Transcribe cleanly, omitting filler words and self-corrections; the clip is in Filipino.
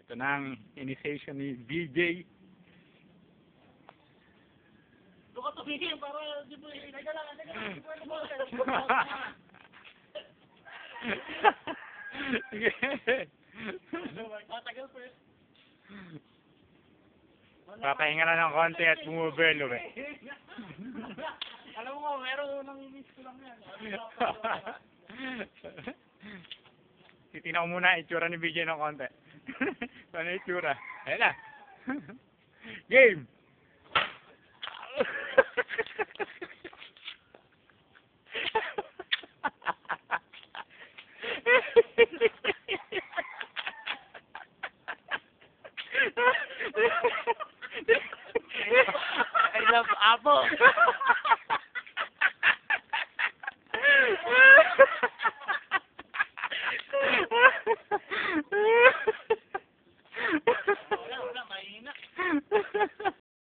Ito na ang initiation ni BJ. Doon ka tumingin para di mo teka lang. Sige. Matagal pa eh. Papahinga na ng konti at bumubelo eh. Alam mo nga, meron nang miss ko lang yan. Titignan ko muna itsura ni BJ ng konti. Ano itsura? Ayan na. Game! I love Apple. Wala, mahina.